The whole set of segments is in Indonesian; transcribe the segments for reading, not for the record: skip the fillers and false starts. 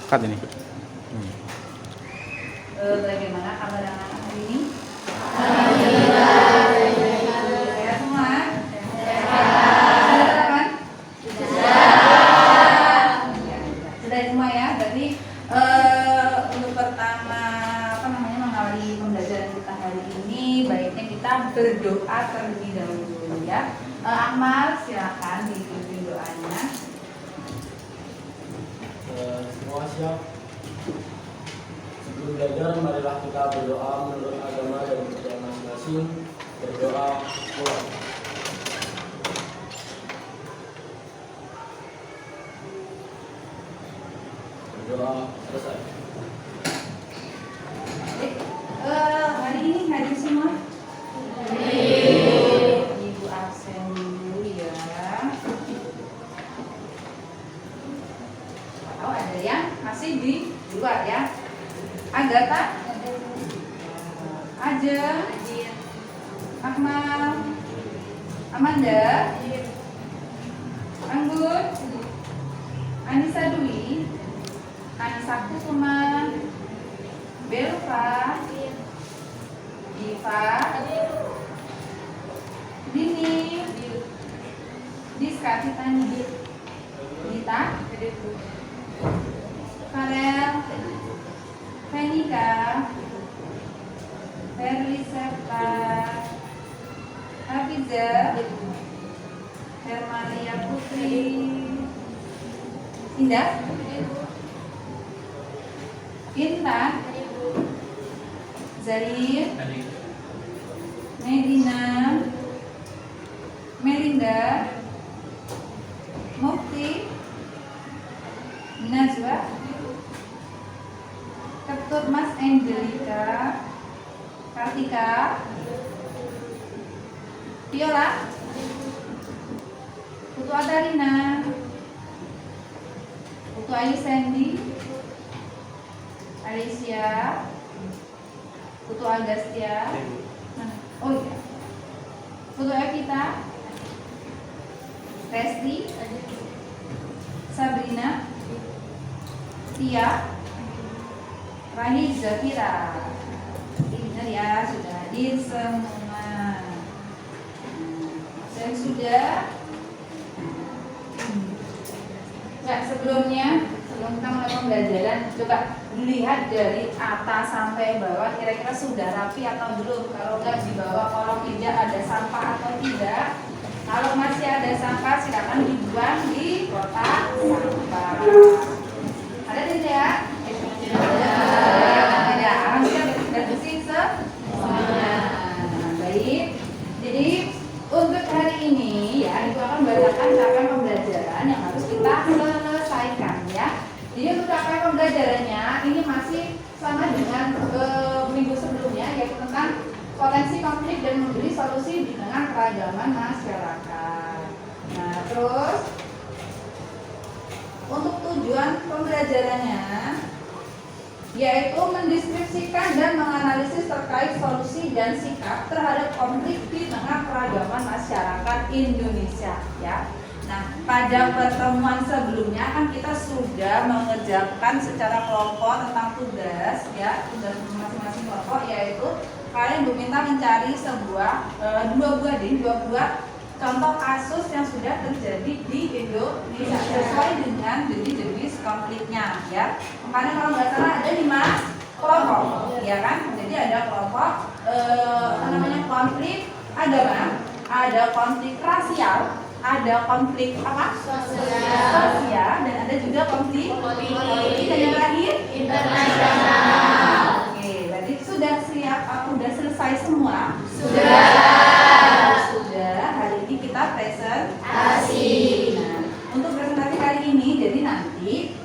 Cut ini. Bagaimana kabar anak-anak hari ini? Sehat semua? Sudah kan? Sudah semua ya. Berarti untuk pertama mengawali pembelajaran kita hari ini, baiknya kita berdoa terlebih dahulu ya. Akmal, silakan dipimpin doanya. Semua siap. Sebelum belajar, marilah kita berdoa menurut agama dan kepercayaan masing-masing. Berdoa mulai. Berdoa selesai. Hari ini hadir semua? Ibu absen dulu ya. Oh, ada yang masih di luar ya. Agatha, Ajeng, Akmal, Amanda, Anggun, Anissa Dwi, Anissa Kusuma, Belva, Diva, Dini, Diska Titani, Dita, Farel, Fenika, Ferliseta, Hafiza, Hermalia Putri, Indah, Intan, Zahir, Medina, Melinda, Mufti, Najwa, Ketut Mas Angelika, Kartika, Viola, Putu Adarina, Putu Ayu Sandy, Alicia, Putu Agastia, oh iya, Putu Evita, Resti, Sabrina, Tia, Rahim Zafira. Benar ya, sudah hadir semua. Saya sudah. Nah, sebelum kita mulai pembelajaran, coba lihat dari atas sampai bawah, kira-kira sudah rapi atau belum. Kalau enggak, di bawah kolom meja ada sampah atau tidak. Kalau masih ada sampah, silakan dibuang di kotak sampah. Ada tidak? Tidak. Alhamdulillah sudah bersih semuanya. Baik. Jadi untuk hari ini ya, itu akan membacakan capaian pembelajaran yang harus kita selesaikan ya. Jadi untuk capaian pembelajarannya ini masih sama dengan minggu sebelumnya, yaitu tentang potensi konflik dan memberi solusi di tengah keragaman masyarakat. Nah, terus untuk tujuan pembelajarannya yaitu mendeskripsikan dan menganalisis terkait solusi dan sikap terhadap konflik di tengah keragaman masyarakat Indonesia ya. Nah, pada pertemuan sebelumnya kan kita sudah mengerjakan secara kelompok tentang tugas ya, tugas masing-masing kelompok, yaitu kalian diminta mencari dua buah contoh kasus yang sudah terjadi di Indonesia sesuai dengan jenis konfliknya ya. Makanya kalau nggak salah ada 5 kelompok ya kan. Jadi ada kelompok konflik agama, ada konflik rasial, ada konflik sosial, dan ada juga konflik politik, dan yang terakhir internasional. Oke, berarti sudah siap, sudah selesai semua? Sudah. Hari ini kita presentasi. Nah, untuk presentasi kali ini, jadi nanti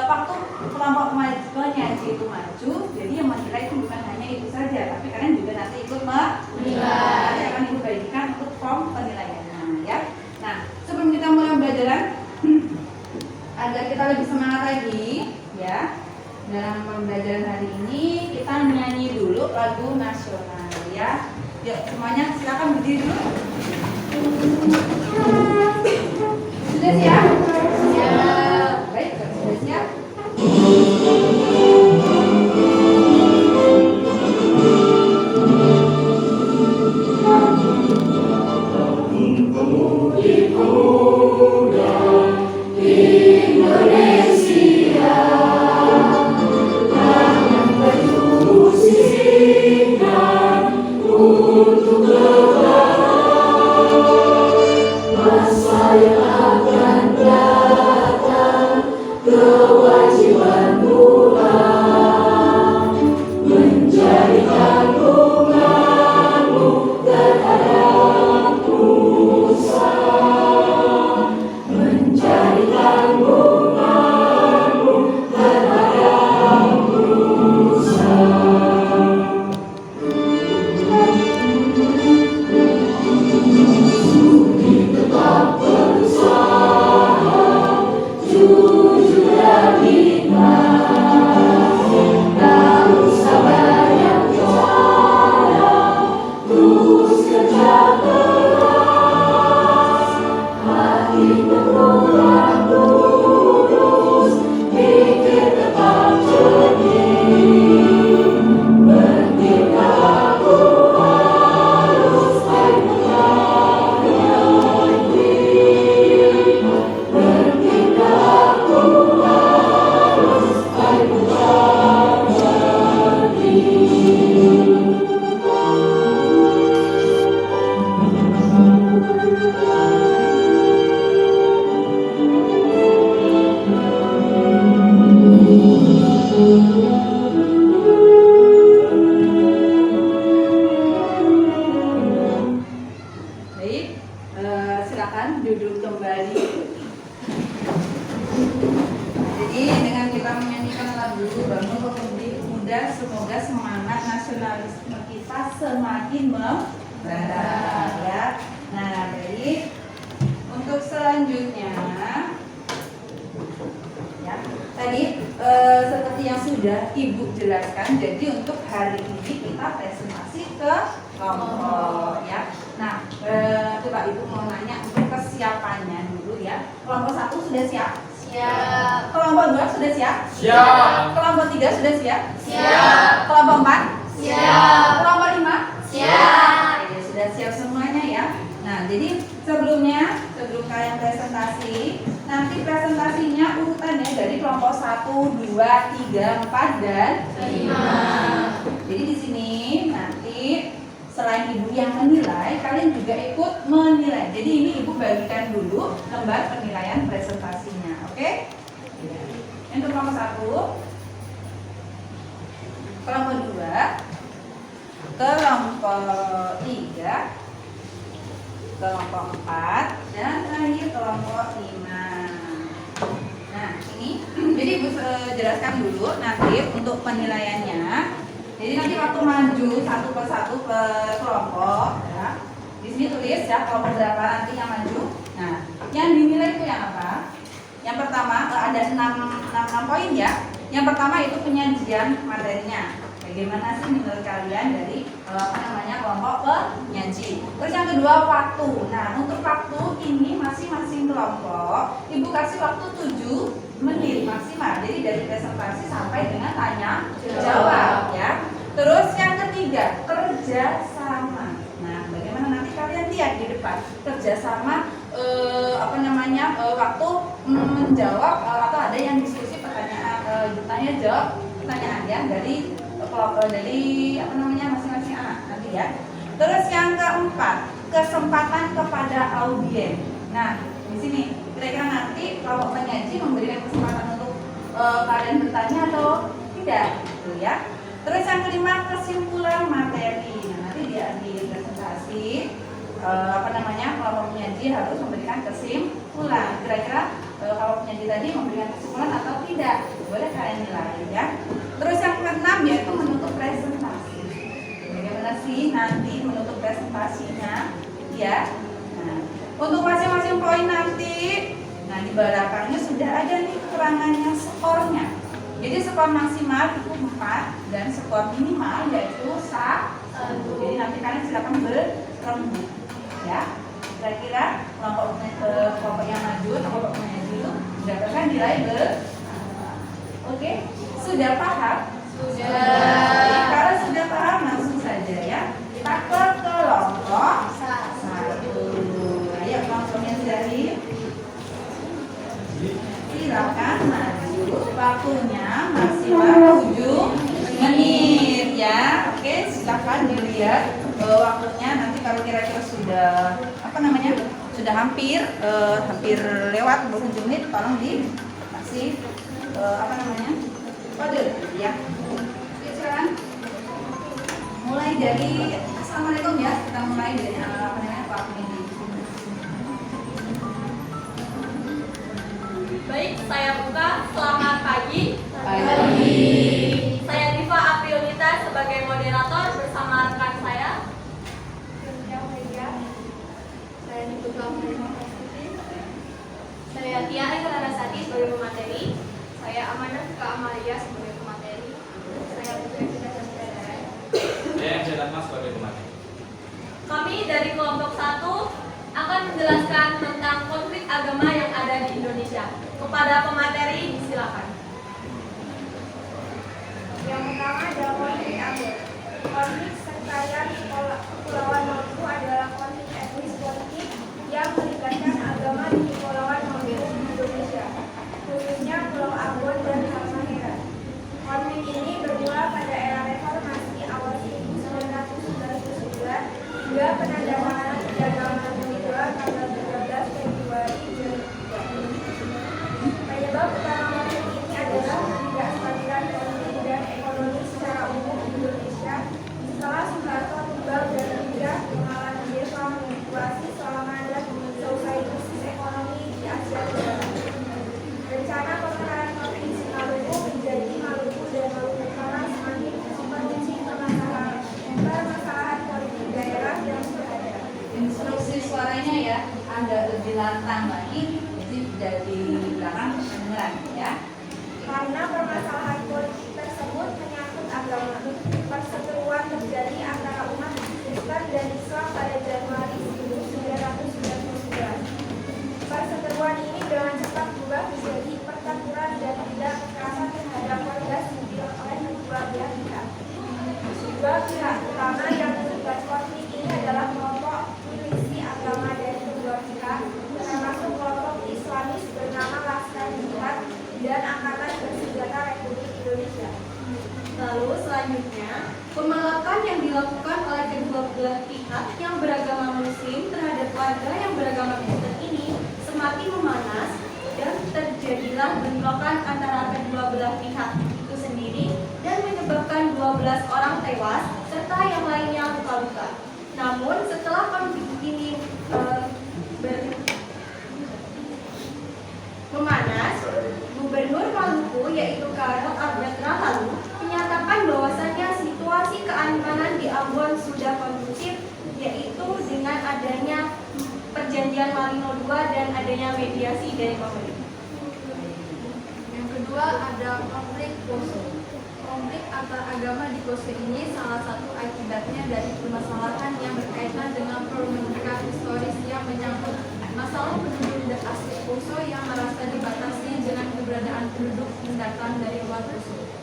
waktu kelompok penyaji itu maju, jadi yang menilai itu bukan hanya itu saja, tapi kalian juga nanti ikut menilai. Nanti akan ibu bagikan untuk form penilaiannya ya. Nah, sebelum kita mulai pembelajaran, agar kita lebih semangat lagi ya dalam pembelajaran hari ini, kita nyanyi dulu lagu nasional ya. Yuk semuanya silakan berdiri dulu. Sudah siap? Siap. Baik, sudah siap. Baik, silakan duduk kembali. Jadi dengan kita menyanyikan lagu Bangun Republik Muda, semoga semangat nasionalisme kita semakin membara ya. Nah, baik. Untuk selanjutnya ya, tadi seperti yang sudah Ibu jelaskan, jadi untuk hari ini kita presentasi ke kelompok ya. Nah, coba Ibu mau nanya untuk kesiapannya dulu ya. Kelompok 1 sudah siap? Siap. Kelompok 2 sudah siap? Siap. Kelompok 3 sudah siap? Siap. Kelompok 4? Siap. Kelompok 5? Siap. Ya, sudah siap semuanya ya. Nah, jadi sebelum kalian presentasi, nanti presentasinya urutannya dari kelompok 1, 2, 3, 4 dan 5. Jadi di sini nanti selain Ibu yang menilai, kalian juga ikut menilai. Jadi ini Ibu bagikan dulu lembar penilaian presentasinya, oke? Untuk kelompok 1, kelompok 2, kelompok 3, kelompok 4, dan terakhir kelompok 5. Nah, ini jadi Ibu jelaskan dulu nanti untuk penilaiannya. Jadi nanti waktu maju satu persatu ke kelompok, ya. Di sini tulis ya kelompok berapa nanti yang maju. Nah, yang dinilai itu yang apa? Yang pertama ada 6 poin ya. Yang pertama itu penyajian materinya. Bagaimana sih menurut kalian dari kelompok penyaji? Terus yang kedua waktu. Nah, untuk waktu ini masing-masing kelompok Ibu kasih waktu 7 menit maksimal. Jadi dari presentasi sampai dengan tanya jawab ya. Terus yang ketiga kerja sama. Nah, bagaimana nanti kalian lihat di depan kerja sama waktu menjawab atau ada yang diskusi pertanyaan tanya jawab pertanyaan ya dari masing-masing anak nanti ya. Terus yang keempat kesempatan kepada audiens. Nah, di sini kira-kira nanti kelompok penyaji memberikan kesempatan untuk kalian bertanya atau tidak, gitu ya. Terus yang kelima kesimpulan materi. Nah, nanti di akhir presentasi kelompok penyaji harus memberikan kesimpulan. Kira-kira kelompok penyaji tadi memberikan kesimpulan atau tidak? Boleh kalian nilai ya. Terus yang keenam yaitu menutup presentasi. Bagaimana sih nanti menutup presentasinya? Ya. Nah, untuk masing-masing poin nanti, nah di belakangnya sudah ada nih keterangannya skornya. Jadi skor maksimal itu 4 dan skor minimal yaitu 1. Jadi nanti kalian silakan berembuk ya. Kira-kira kelompok yang maju, kelompok penyaji itu mendapatkan nilai Oke, sudah paham? Sudah. Kalau sudah paham langsung saja ya. Kita ke kelompok 1. Ayo kelompoknya dari. Silakan maju. Waktunya maksimal 7 menit ya. Oke, silakan dilihat waktunya. Nanti kalau kira-kira sudah sudah hampir lewat 27 menit, tolong dikasih kode ya. Oke, silakan. Mulai dari assalamualaikum ya. Kita mulai dari Pak Medi. Baik, saya buka. Selamat pagi. Pagi. Saya Diva Aprionita sebagai moderator bersama rekan saya. Saya Niputra Menerima Prastuti. Saya Tia Eka Larasati sebagai pemateri. Saya Amanda Suka Amalia sebagai pemateri. Saya Putri Fida Sastra. Saya Angela Mas sebagai pemateri. Kami dari kelompok 1 akan menjelaskan tentang konflik agama yang ada di Indonesia. Kepada pemateri, silakan. Yang pertama adalah konflik agama. Konflik sertaian Kepulauan Maluku adalah konflik etnis politik yang melibatkan agama di Kepulauan Maluku Indonesia, khususnya Pulau Ambon dan Halmahera. Konflik ini bermula pada era reformasi awal 1999 hingga penandatanganan Piagam Harmoni II tanggal 13 Februari 2003. Penyebab utama konflik ini adalah ketidakstabilan politik dan ekonomi secara umum di Indonesia setelah Soeharto tumbang dan hijrah ke Malaysia mengevakuasi Salamander seusai krisis ekonomi di Asia Tenggara. Rencana pemekaran provinsi Maluku menjadi Maluku dan Maluku Utara semakin memperkecil permasalahan politik daerah yang berada. Instruksi suaranya ya, Anda lebih lantang lagi, jadi dari belakang kedengeran ya. Karena permasalahan politik tersebut menyangkut agama, perseteruan terjadi antara umat Kristen dan Islam pada Januari 1999. Perseteruan ini dengan cepat berubah menjadi pertempuran dan tidak kekerasan terhadap warga sipil oleh kedua belah pihak. Kedua pihak utama yang terlibat konflik ini adalah kelompok milisi agama dari kedua pihak, termasuk kelompok Islamis bernama Laskar Jihad dan Angkatan Bersenjata Republik Indonesia. Lalu selanjutnya, Pemelakan yang dilakukan oleh kedua belah pihak yang beragama Muslim terhadap warga yang beragama Kristen ini semakin memanas dan terjadilah bentrokan antara kedua belah pihak itu sendiri dan menyebabkan 12 orang tewas serta yang lainnya luka-luka. Namun setelah konflik ini memanas, Gubernur Maluku yaitu Karel Arbetra lalu menyatakan bahwasannya situasi keamanan di Ambon sudah kondusif, yaitu dengan adanya perjanjian Malino II dan adanya mediasi dari pemerintah. Yang kedua ada konflik Poso. Konflik antar agama di Poso ini salah satu akibatnya dari permasalahan yang berkaitan dengan problematika historis yang menyangkut masalah penduduk asli Poso yang merasa dibatasi dengan keberadaan penduduk pendatang dari luar Poso.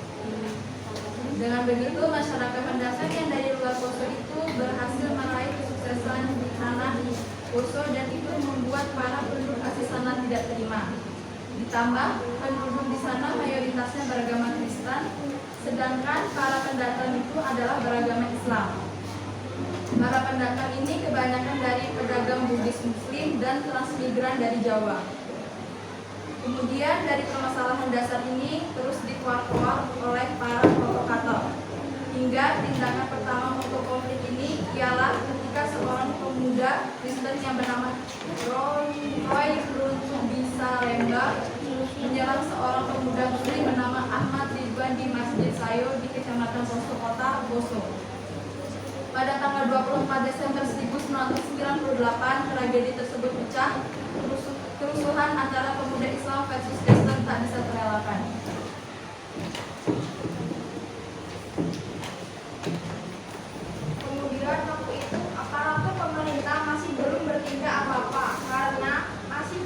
Dengan begitu, masyarakat pendatang yang dari luar Poso itu berhasil meraih kesuksesan di tanah Poso dan itu membuat para penduduk asli sana tidak terima. Ditambah, penduduk di sana mayoritasnya beragama Kristen, sedangkan para pendatang itu adalah beragama Islam. Para pendatang ini kebanyakan dari pedagang Bugis Muslim dan transmigran dari Jawa. Kemudian dari permasalahan dasar ini terus dikuak-kuak oleh para provokator. Hingga tindakan pertama untuk konflik ini ialah ketika seorang pemuda Kristen yang bernama Roy Runtubisalemba menyerang seorang pemuda Muslim bernama Ahmad Ridwan di Masjid Sayo di Kecamatan Poso Kota, Poso. Pada tanggal 24 Desember 1998, tragedi tersebut pecah. Kerusuhan antara pemuda Islam versus Kristen tak bisa terelakkan. Kemudian waktu itu aparatur pemerintah masih belum bertindak apa-apa karena masih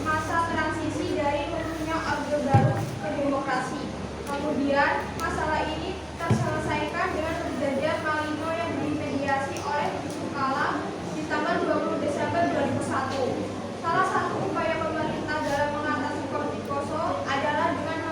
masa transisi dari munculnya Orde Baru ke demokrasi. Kemudian masalah ini terselesaikan dengan perjanjian Malino yang dimediasi oleh Yusuf Kala di tanggal 20 Desember 2001. Salah satu upaya pemerintah dalam mengatasi konflik Poso adalah dengan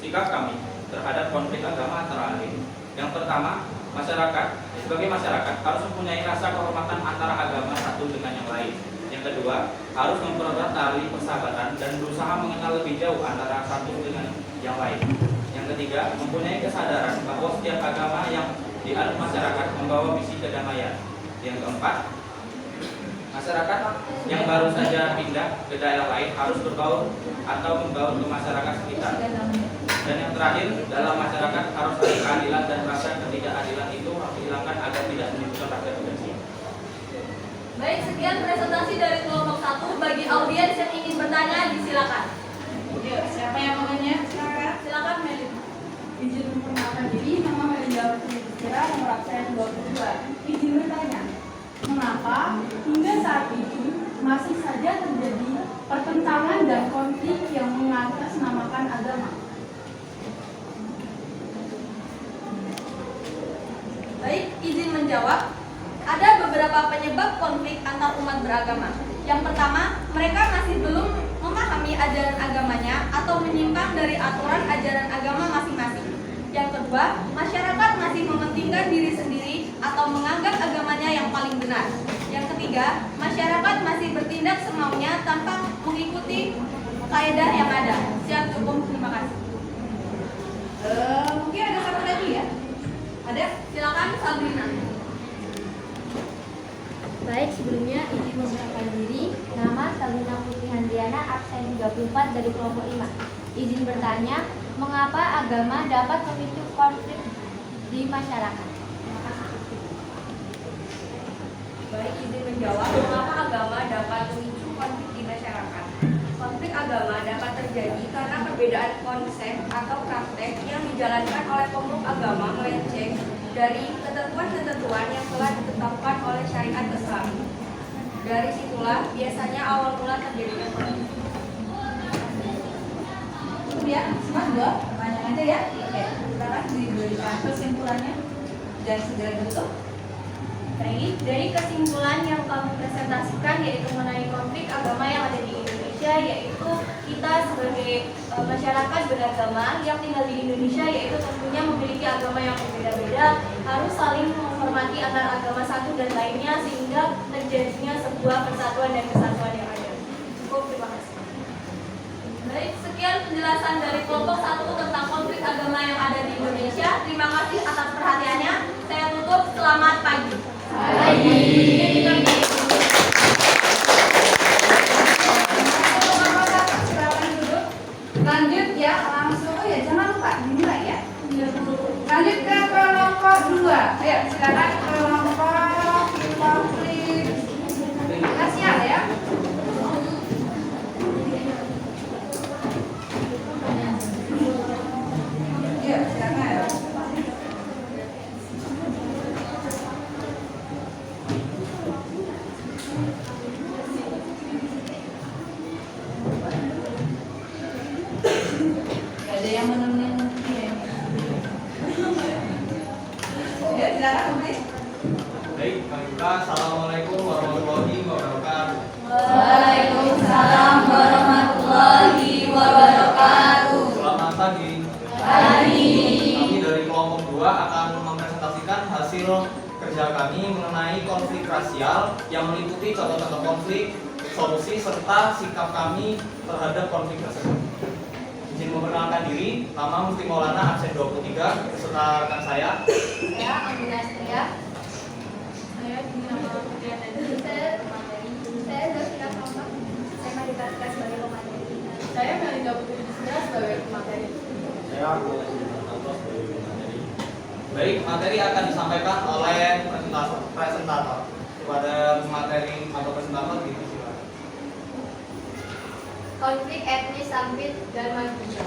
sikap kami terhadap konflik agama antara lain. Yang pertama, sebagai masyarakat harus mempunyai rasa kehormatan antara agama satu dengan yang lain. Yang kedua, harus mempererat tali persahabatan dan berusaha mengenal lebih jauh antara satu dengan yang lain. Yang ketiga, mempunyai kesadaran bahwa setiap agama yang dianut masyarakat membawa misi kedamaian. Yang keempat, masyarakat yang baru saja pindah ke daerah lain harus berbaur atau membaur ke masyarakat sekitar. Dan yang terakhir, dalam masyarakat harus ada keadilan dan rasa ketidakadilan itu harus dihilangkan agar tidak menimbulkan rasa kebencian. Baik, sekian presentasi dari kelompok 1. Bagi audiens yang ingin bertanya, disilakan. Yuk, siapa yang mau nanya? Silakan. Silakan Meli. Izin memperkenalkan diri, nama Melinda Kira, nomor absen 22. Izin bertanya, mengapa hingga saat ini masih saja terjadi pertentangan dan konflik yang mengatasnamakan agama? Baik, izin menjawab. Ada beberapa penyebab konflik antar umat beragama. Yang pertama, mereka masih belum memahami ajaran agamanya atau menyimpang dari aturan ajaran agama masing-masing. Yang kedua, masyarakat masih mementingkan diri sendiri atau menganggap agamanya yang paling benar. Yang ketiga, masyarakat masih bertindak semaunya tanpa mengikuti kaidah yang ada. Siap, cukup. Terima kasih. Mungkin ada satu lagi ya? Ada? Silakan Sabrina. Baik, sebelumnya izin memperkenalkan diri. Nama Sabrina Putri Handriana, absen 34 dari kelompok 5. Izin bertanya, mengapa agama dapat memicu konflik di masyarakat? Terima kasih. Baik, izin menjawab, mengapa agama dapat memicu konflik di masyarakat. Konflik agama dapat terjadi karena perbedaan konsep atau praktek yang dijalankan oleh pemeluk agama melenceng dari ketentuan-ketentuan yang telah ditetapkan oleh syariat Islam. Dari situlah biasanya awal mula terjadinya konflik. Ya, semua dua, pertanyaan aja ya. Oke, silakan diberikan kesimpulannya dan segera ditutup. Baik, dari kesimpulan yang kami presentasikan yaitu mengenai konflik agama yang ada di Indonesia, yaitu kita sebagai masyarakat beragama yang tinggal di Indonesia, yaitu tentunya memiliki agama yang berbeda-beda, harus saling menghormati antara agama satu dan lainnya sehingga terjadinya sebuah persatuan dan kesatuan yang ada. Cukup, terima kasih. Baik, sekian penjelasan dari kelompok 1 tentang konflik agama yang ada di Indonesia. Terima kasih atas perhatiannya. Saya tutup. Selamat pagi. Lanjut ya, langsung ya, jangan lupa dimulai ya. Lanjut ke kelompok 2. Ayo, silakan kelompok konflik rasial ya. Iya, silakan. Gak ada yang menemenin ya. Ya, silakan Budi. Baik, Kak Yuka, Assalamualaikum warahmatullahi wabarakatuh. Waalaikumsalam warahmatullahi wabarakatuh. Selamat pagi. Kami dari kelompok 2 akan mempresentasikan hasil kerja kami mengenai konflik rasial yang meliputi contoh-contoh konflik, solusi, serta sikap kami terhadap konflik tersebut. Izin memperkenalkan diri, nama Mufti Maulana, absen 23, beserta rekan saya. Saya Amina Astria. Saya nama Putri Andani. Saya Zafira Kampak. Saya Madita sebagai pemateri. Saya Melinda Putri sebagai pemateri. Saya aku Tanto sebagai materi. Baik, materi akan disampaikan oleh presentator. Kepada materi atau presentator, gitu silakan. Konflik etnis Sampit dan Madura.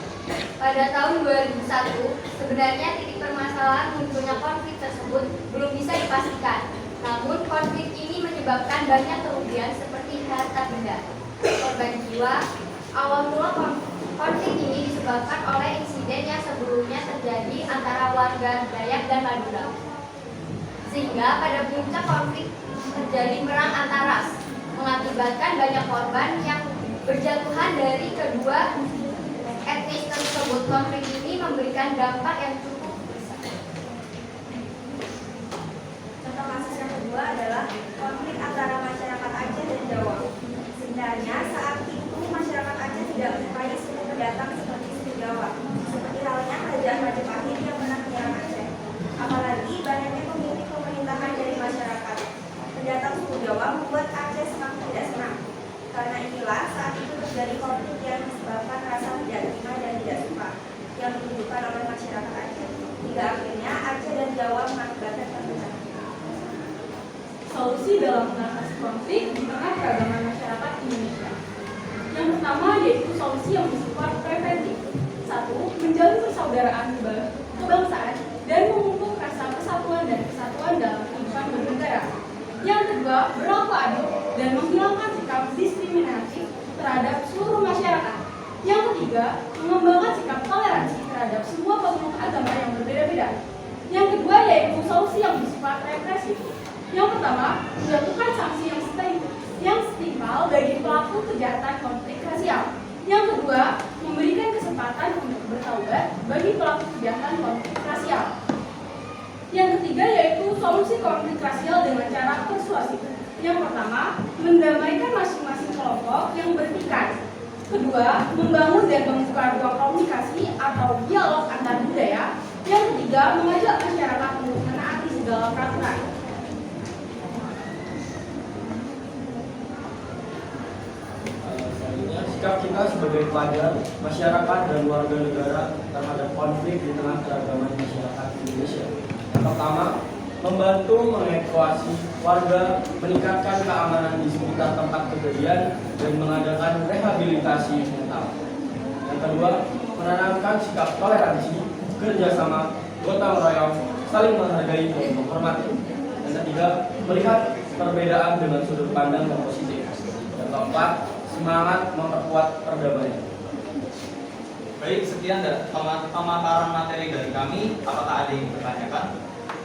Pada tahun 2001, sebenarnya titik permasalahan munculnya konflik tersebut belum bisa dipastikan. Namun, konflik ini menyebabkan banyak kerugian seperti harta benda, korban jiwa. Awal mula konflik ini disebabkan oleh insiden yang sebelumnya terjadi antara warga Dayak dan Madura. Sehingga pada puncak konflik terjadi perang antar ras, mengakibatkan banyak korban yang berjatuhan dari kedua etnis tersebut. Konflik ini memberikan dampak yang cukup besar. Contoh kasus yang kedua adalah konflik antara masyarakat Aceh dan Jawa. Sebenarnya saat itu masyarakat Aceh tidak menyukai suku pendatang seperti suku Jawa, seperti halnya Raja Majapahit yang pernah menyerang Aceh. Apalagi banyaknya pemimpin pemerintahan dari masyarakat. Pendatang suku Jawa membuat Aceh semakin tidak senang. Karena inilah saat itu terjadi konflik yang disebabkan rasa tidak terima dan tidak suka yang ditunjukkan oleh masyarakat Aceh. Hingga akhirnya Aceh dan Jawa mengakibatkan perpecahan. Solusi dalam mengatasi konflik di tengah keragaman masyarakat Indonesia. Yang pertama yaitu solusi yang bersifat preventif. 1. Menjalin persaudaraan kebangsaan dan memupuk rasa persatuan dan kesatuan dalam kehidupan bernegara. Yang kedua, berlaku adil dan menghilangkan sikap diskriminatif terhadap seluruh masyarakat. Yang ketiga, mengembangkan sikap toleransi terhadap semua pemeluk agama yang berbeda-beda. Yang kedua yaitu solusi yang bersifat represif. Yang pertama, menjatuhkan sanksi yang setimpal bagi pelaku kejahatan konflik rasial. Yang kedua, memberikan kesempatan untuk bertaubat bagi pelaku kejahatan konflik rasial. Yang ketiga yaitu solusi konflik rasial dengan cara persuasif. Yang pertama, mendamaikan masing-masing kelompok yang bertikai. Kedua, membangun dan membuka ruang komunikasi atau dialog antar budaya. Yang ketiga, mengajak masyarakat untuk menaati segala peraturan. Selanjutnya, sikap kita sebagai pelajar, masyarakat, dan warga negara terhadap konflik di tengah keragaman masyarakat Indonesia. Yang pertama, membantu mengevakuasi warga, meningkatkan keamanan di sekitar tempat kejadian, dan mengadakan rehabilitasi mental. Yang kedua, menanamkan sikap toleransi, kerjasama, gotong royong, saling menghargai dan menghormati. Yang ketiga, melihat perbedaan dengan sudut pandang yang positif. Yang keempat, semangat memperkuat perdamaian. Baik, sekian pemaparan materi dari kami. Apakah ada yang dipertanyakan?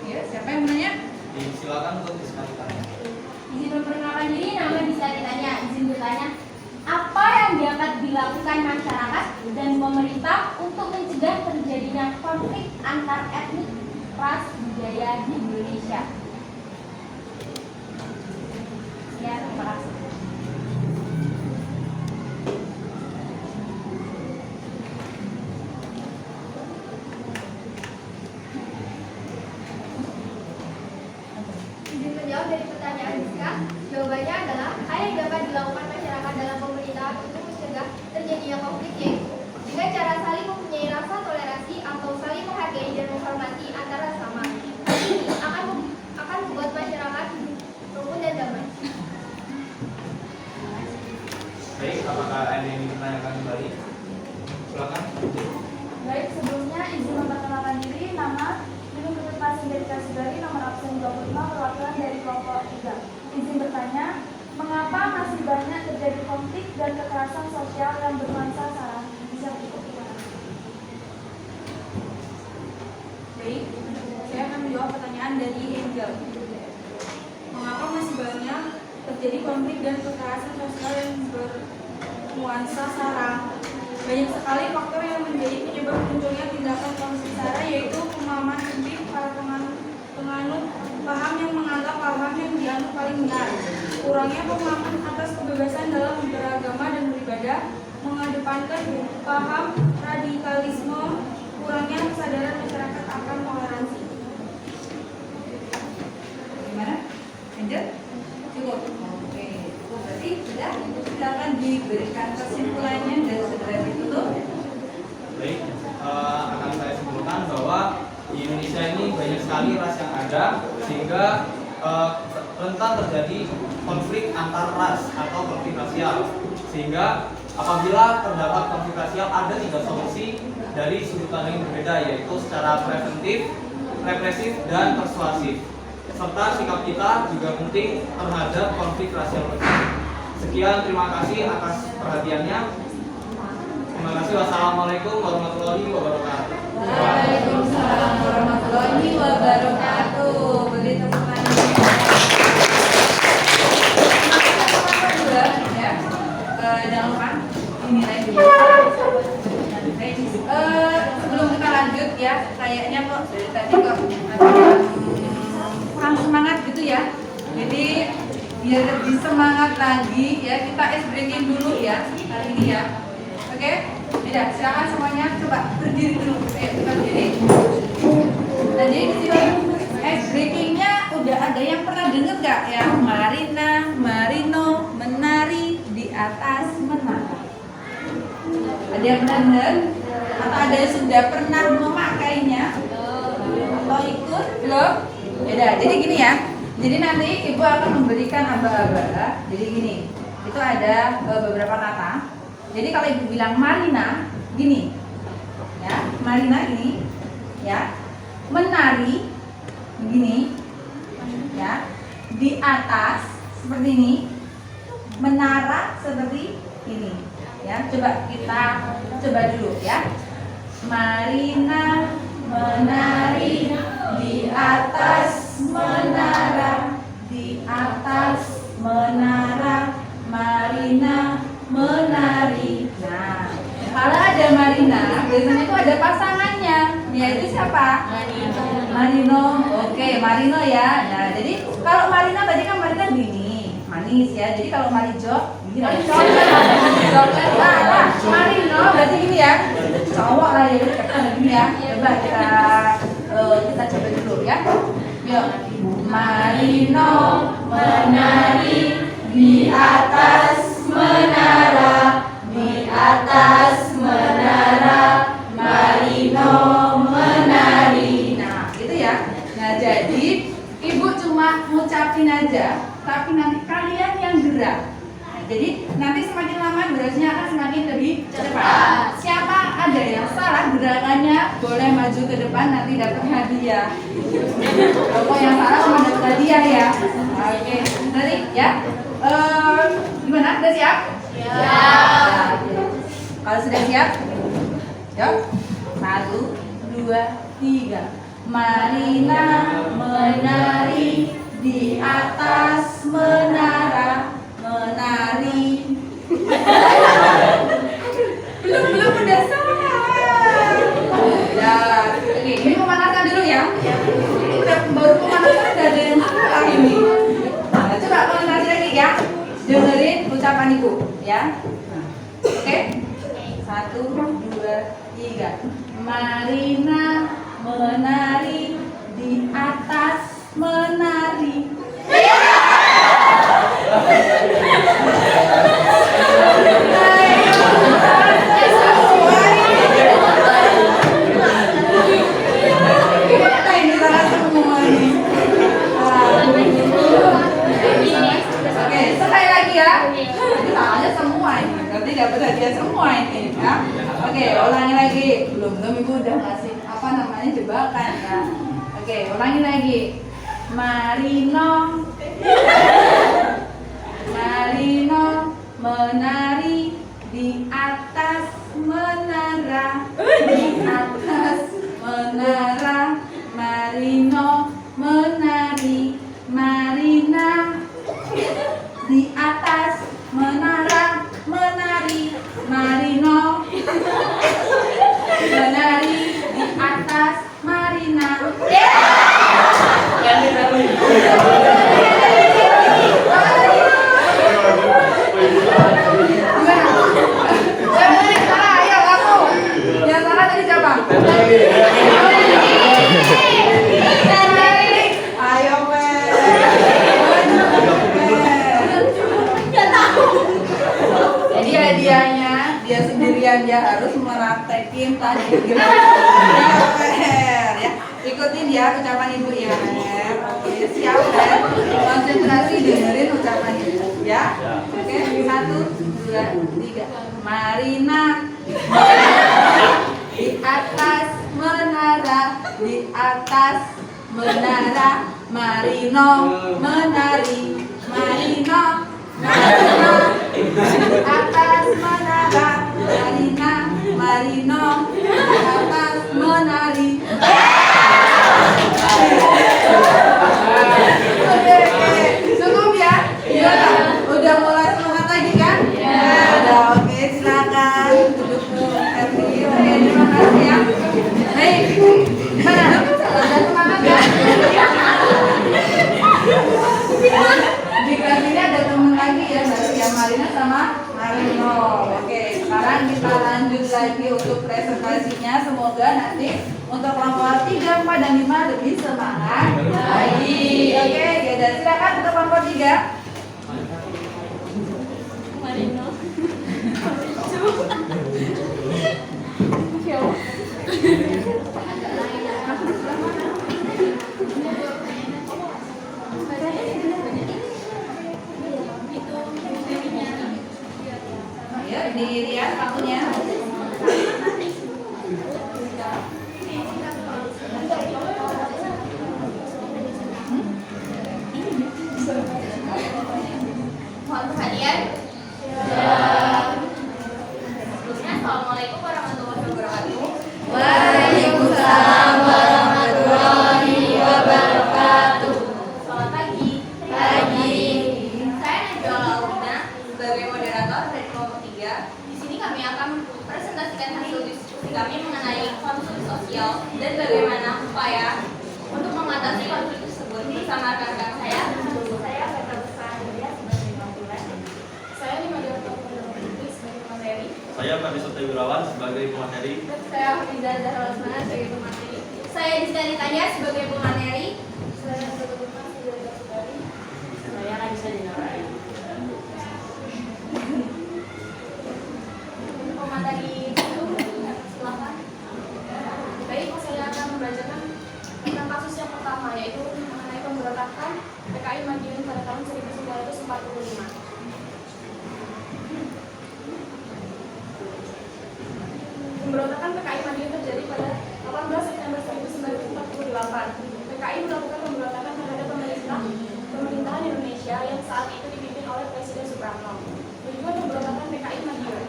Ya, siapa yang menanya? Silakan untuk diskusikan. Izin memperkenalkan diri, nama bisa ditanya. Izin bertanya, apa yang dapat dilakukan masyarakat dan pemerintah untuk mencegah terjadinya konflik antar etnik, ras, budaya di Indonesia? Ya, terima kasih. Izin menjawab dari pertanyaan Rizka. Jawabannya adalah hal yang dapat dilakukan masyarakat dalam pemerintahan untuk mencegah terjadinya konflik yaitu dengan cara saling mempunyai rasa toleransi atau saling menghargai dan menghormati antara sesama. Hal ini akan membuat masyarakat rukun dan damai. Baik, apakah ada yang dipertanyakan kembali? Silakan. Baik, sebelumnya izin memperkenalkan diri, nama Ibu Ketua Sindikat Sudari nomor absen 25 perwakilan dari kelompok 3. Izin bertanya, mengapa masih banyak terjadi konflik dan kekerasan sosial yang bernuansa sara? Bisa cukup gimana? Baik, saya akan menjawab pertanyaan dari Angel. Mengapa masih banyak terjadi konflik dan kekerasan sosial yang bernuansa sara? Banyak sekali faktor yang menjadi penyebab munculnya tindakan konflik sara, yaitu pemahaman sempit para penganut paham yang menganggap paham yang dianut paling benar, kurangnya pemahaman atas kebebasan dalam beragama dan beribadah, mengedepankan paham radikalisme, kurangnya kesadaran masyarakat akan toleransi. Gimana? Angel? Cukup. Oke, berarti sudah. Silakan diberikan kesimpulannya dan segera ditutup. Baik, akan saya simpulkan bahwa di Indonesia ini banyak sekali ras yang ada, sehingga rentan terjadi konflik antar ras atau konflik rasial. Sehingga apabila terdapat konflik rasial, ada 3 solusi dari sudut pandang yang berbeda, yaitu secara preventif, represif, dan persuasif. Serta sikap kita juga penting terhadap konflik rasial tersebut. Sekian, terima kasih atas perhatiannya. Terima kasih. Wassalamualaikum warahmatullahi wabarakatuh. Waalaikumsalam warahmatullahi wabarakatuh. Beri tepuk tangan. Teman-teman juga jangan lupa dinilai dulu. ya. Jadi biar lebih semangat lagi ya, kita ice breaking dulu ya hari ini ya. Oke? Tidak, silakan semuanya coba berdiri dulu. Ayo kita berdiri. Nah, jadi di sini ice breakingnya udah ada yang pernah dengar nggak ya? Marina, Marino, menari di atas menara. Ada yang pernah dengar? Atau ada yang sudah pernah memakainya? Atau ikut? Belum? Yaudah, jadi gini ya. Jadi nanti ibu akan memberikan aba-aba. Jadi gini, itu ada beberapa kata. Jadi kalau ibu bilang Marina, gini, ya, Marina ini, ya, menari, begini, ya, di atas seperti ini, menara seperti ini, ya. Coba kita coba dulu, ya. Marina menari di atas menara, di atas menara, Marina menari. Nah, kalau ada Marina, biasanya itu ada pasangannya, yaitu siapa? Marino. Oke, Marino ya. Nah, jadi kalau Marina tadi kan Marina gini, manis ya. Jadi kalau Marijo, gini. Nah, Marino berarti gini ya. Cowok lah ya, gini ya. Coba kita coba dulu ya. Yuk, Marino menari di atas menara, di atas menara, Marino menari. Nah, gitu ya. Nah, jadi ibu cuma ngucapin aja, tapi nanti kalian yang gerak. Jadi nanti semakin lama durasinya akan semakin lebih cepat. Siapa ada yang salah gerakannya boleh maju ke depan, nanti dapat hadiah. Kalau yang salah cuma dapat hadiah ya. Oke, nanti ya. Gimana? Sudah siap? Siap. Kalau sudah siap, yuk. 1, 2, 3. Marina menari di atas menara. Menari. belum udah salah. Ya, oke, ini pemanasan dulu ya. Ini udah baru pemanasan, udah ada yang salah ini. Nah, coba konsentrasi lagi ya. Dengerin ucapan ibu ya. Oke. 1, 2, 3. Marina menari di atas menari. Oke, sekali lagi ya. Ini tangannya semua ini. Nanti dapat hadiah semua ini ya. Oke, ulangi lagi. Belum ibu udah ngasih apa namanya jebakan ya. Oke, ulangi lagi. Marino menari di atas menara, di atas menara, Marino menari, Marina di atas menara menari, Marino menari di atas Marina. Yang salah tadi siapa? Ayo jadi hadiahnya dia sendirian, dia harus meraktekin tadi ya. Ikutin ya ucapan ibu ya. Oke, siap kan? Konsentrasi dengerin ucapan ibu ya. Oke, 1, 2, 3. Marina di atas menara, di atas menara, Marino menari, Marino di atas menara, Marino di atas menari. Oke, cukup ya? Iya. Udah mulai semangat lagi kan? Ya. Udah, oke, silakan duduk dulu. Oke, terima kasih ya. Baik, gimana? Udah semangat ya? Marino. Oke, sekarang kita lanjut lagi untuk presentasinya. Semoga nanti untuk kelompok 3, 4, dan 5 lebih semangat lagi. Oke, dan silakan untuk kelompok 3. Marino. Ayo dilihat waktunya. Mohon perhatian. Sebelumnya, Assalamualaikum warahmatullahi wabarakatuh. Waalaikumsalam warahmatullahi wabarakatuh. Selamat pagi. Pagi. Saya Najwa Launa sebagai moderator dari kelompok 3. Di sini kami akan presentasikan hasil diskusi kami mengenai konflik sosial dan bagaimana upaya untuk mengatasi konflik tersebut bersama rekan-rekan saya. Saya Petra Besar sebagai konsulen. Saya di moderator kelompok Inggris sebagai pemateri. Saya Fadi Sotewirawan sebagai pemateri. Saya Hafizah Zahra Lesmana sebagai pemateri. Saya Distani Tanya sebagai pemateri. Saya sebagai pemateri. Saya Raisa Dinarai. Pemateri itu silakan. Baik, saya akan membacakan tentang kasus yang pertama, yaitu mengenai pemberontakan PKI Madiun pada tahun 1945. Pemberontakan PKI Madiun terjadi pada 18 September 1948. PKI melakukan pemberontakan terhadap pemerintahan Indonesia yang saat itu dipimpin oleh Presiden Soekarno. Tujuan pemberontakan PKI Madiun: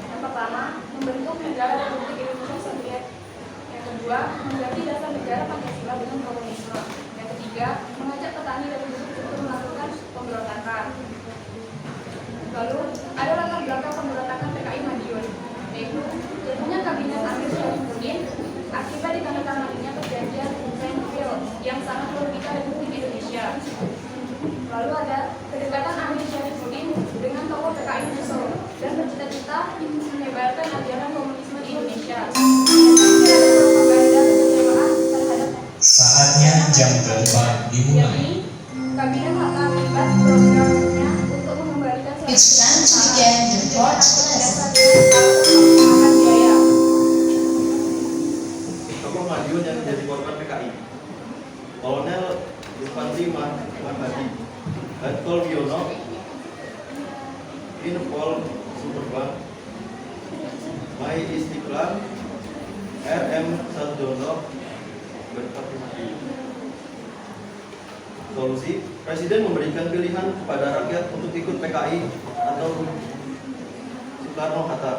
yang pertama, membentuk negara Republik Indonesia Soviet. Yang kedua, mengganti dasar negara Pancasila dengan komunisme. Yang ketiga, mengajak petani dan buruh untuk melakukan pemberontakan. Lalu, ada latar belakang pemberontakan PKI Madiun, yaitu jatuhnya kabinet Amir Syarifuddin akibat ditandatanganinya perjanjian Seinfeld yang sangat merugikan Republik Indonesia. Lalu ada kedekatan Amir Syarifuddin dengan tokoh PKI Musuh dan bercita-cita menyebarkan ajaran komunisme di Indonesia. Dan ada propaganda kekecewaan terhadap Saatnya jam 8 dimulai. jadi kabinet akan terlibat programnya untuk mengembalikan It's time to begin the fourth lesson. akan biaya. Tokoh Madiun yang menjadi korban PKI. Kolonel Infantri Mahmadi, Letkol Wiono, Infol Superbang, Mai Istiqlal, RM Sarjono, berpartisipasi. Solusi: Presiden memberikan pilihan kepada rakyat untuk ikut PKI atau Soekarno-Hatta.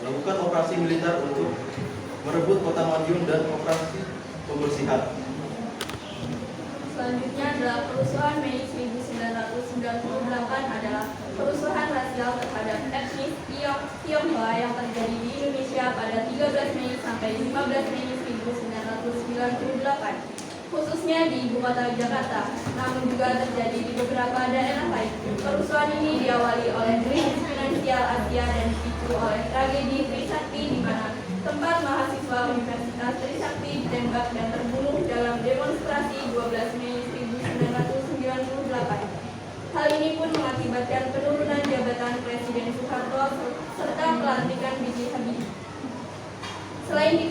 Lakukan operasi militer untuk merebut kota Madiun dan operasi pembersihan. Selanjutnya adalah kerusuhan Mei 1998 adalah kerusuhan rasial terhadap etnis Tionghoa yang terjadi di Indonesia pada 13 Mei sampai 15 Mei 1998, khususnya di ibu kota Jakarta, namun juga terjadi di beberapa daerah lain. Kerusuhan ini diawali oleh krisis finansial Asia dan dipicu oleh tragedi Trisakti di mana tempat mahasiswa Universitas Trisakti ditembak dan terbunuh dalam demonstrasi 12 Mei 1998. Hal ini pun mengakibatkan penurunan jabatan Presiden Soeharto serta pelantikan B.J. Habibie. Selain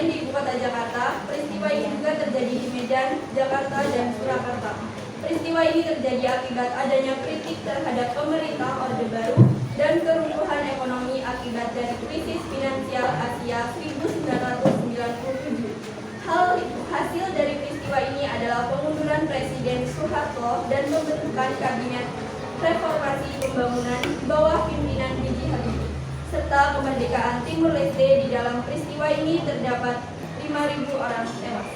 di ibu kota Jakarta, peristiwa ini juga terjadi di Medan, Jakarta, dan Surakarta. Peristiwa ini terjadi akibat adanya kritik terhadap pemerintah Orde Baru dan keruntuhan ekonomi akibat dari krisis finansial Asia 1997. Hasil dari peristiwa ini adalah pengunduran Presiden Soeharto dan pembentukan Kabinet Reformasi Pembangunan di bawah pimpinan B.J. Habibie, serta kemerdekaan Timur Leste. Di dalam peristiwa ini terdapat 5.000 orang tewas.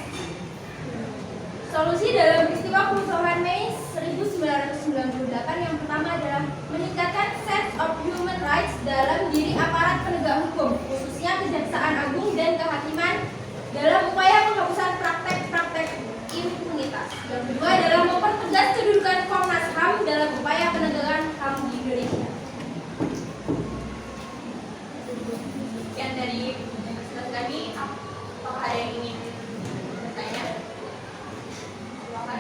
Solusi dalam peristiwa kerusuhan Mei 1998 yang pertama adalah meningkatkan sense of human rights dalam diri aparat penegak hukum, khususnya Kejaksaan Agung dan Kehakiman, dalam upaya penghapusan praktek-praktek impunitas. Yang kedua adalah mempertegas kedudukan Komnas HAM dalam upaya penegakan HAM di Indonesia.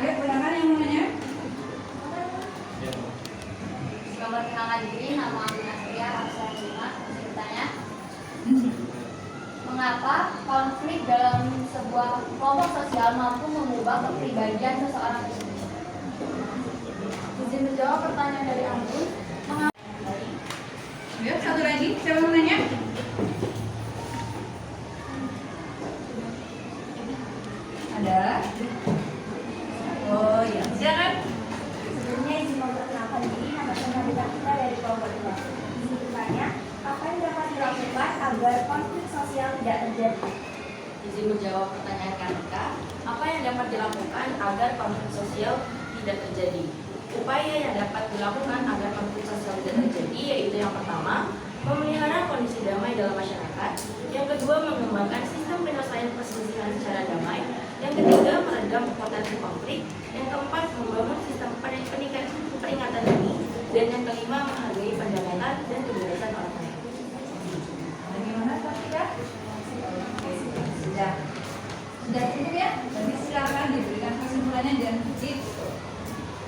Ya, silakan yang namanya. Selamat kenalkan diri, nama Amin Asria, absen 5. Bertanya, mengapa konflik dalam sebuah kelompok sosial mampu mengubah kepribadian seseorang itu? Izin menjawab pertanyaan dari Anggun. Ya, satu lagi, siapa mau nanya? Ada? Oh ya, silakan. Sebelumnya izin memperkenalkan diri, nama saya kita dari kelompok 2. Izin bertanya, apa yang dapat dilakukan agar konflik sosial tidak terjadi? Izin menjawab pertanyaan Kanika, apa yang dapat dilakukan agar konflik sosial tidak terjadi? Upaya yang dapat dilakukan agar konflik sosial tidak terjadi yaitu yang pertama, memelihara kondisi damai dalam masyarakat. Yang kedua, mengembangkan sistem penyelesaian perselisihan secara damai. Yang ketiga, meredam potensi konflik. Yang keempat, membangun sistem peringatan dini. Dan yang kelima, menghargai pendamaian dan kebebasan orang lain. Bagaimana Safira? Sudah cukup ya? Jadi silakan diberikan kesimpulannya dan tips.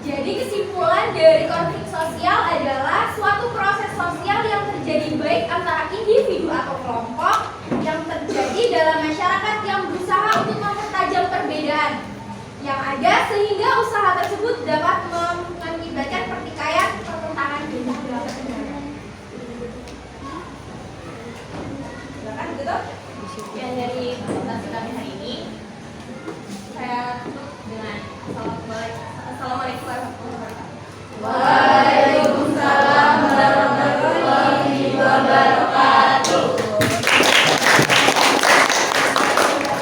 Jadi kesimpulan dari konflik sosial adalah suatu proses sosial yang terjadi baik antara individu atau kelompok yang terjadi dalam masyarakat yang berusaha untuk mempertajam perbedaan yang ada sehingga usaha tersebut dapat mengakibatkan pertikaian, pertentangan dan kebebasan. Silakan gitu. Yang dari presentasi kami hari ini, Saya tutup dengan Assalamualaikum warahmatullahi wabarakatuh. Waalaikumsalam warahmatullahi wabarakatuh.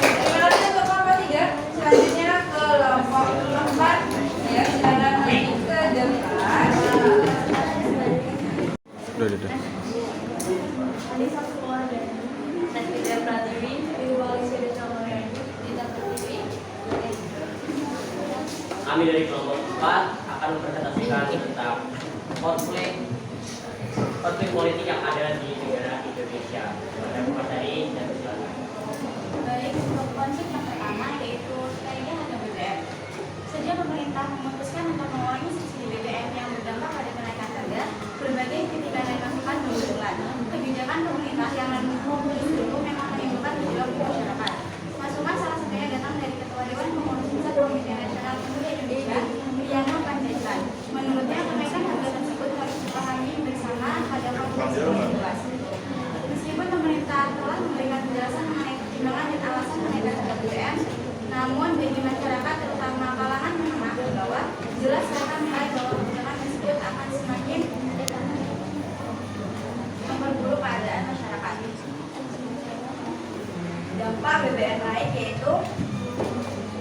Terima kasih untuk kelompok 3. Selanjutnya kelompok 4. Ya, silakan maju ke depan. Kami dari kelompok 4 akan mempresentasikan tentang konflik politik yang ada di negara Indonesia. Pada materi dan silakan. Baik, untuk konflik yang pertama yaitu kenaikan harga BBM. Sejak pemerintah memutuskan untuk mengurangi subsidi BBM yang berdampak pada kenaikan harga, berbagai kritikan dan masukan bermunculan. Kebijakan pemerintah yang menulis dulu memang menimbulkan gejolak di masyarakat. Masukan salah satunya datang dari Ketua Dewan Pengurus Pusat Komite Nasional Pemuda Indonesia, Priyanka Panjaitan. Menurutnya kenaikan harga tersebut harus dipahami bersama pada konteks yang luas. Meskipun pemerintah telah memberikan penjelasan mengenai pertimbangan dan alasan kenaikan harga BBM, namun bagi masyarakat terutama kalangan menengah ke bawah, jelas mereka menilai bahwa kebijakan tersebut akan semakin memperburuk keadaan masyarakat. Dampak BBM naik yaitu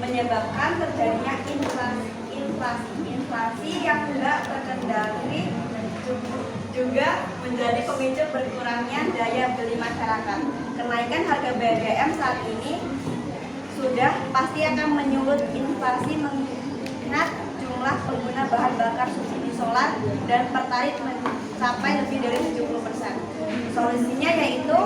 menyebabkan terjadinya inflasi yang tidak terkendali, juga menjadi pemicu berkurangnya daya beli masyarakat. Kenaikan harga BBM saat ini sudah pasti akan menyulut inflasi mengingat jumlah pengguna bahan bakar subsidi solar dan pertalite mencapai lebih dari 70%. Solusinya yaitu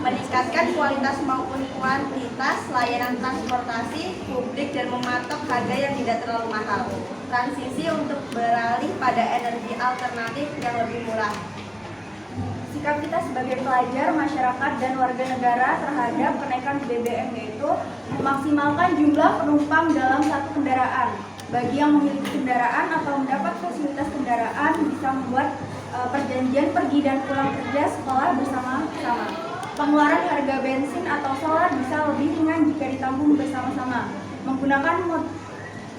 meningkatkan kualitas maupun kuantitas layanan transportasi publik dan mematok harga yang tidak terlalu mahal. Transisi untuk beralih pada energi alternatif yang lebih murah. Sikap kita sebagai pelajar, masyarakat, dan warga negara terhadap kenaikan BBM yaitu memaksimalkan jumlah penumpang dalam satu kendaraan. Bagi yang memiliki kendaraan atau mendapat fasilitas kendaraan bisa membuat perjanjian pergi dan pulang kerja sekolah bersama-sama. Pengeluaran harga bensin atau solar bisa lebih ringan jika ditanggung bersama-sama. Menggunakan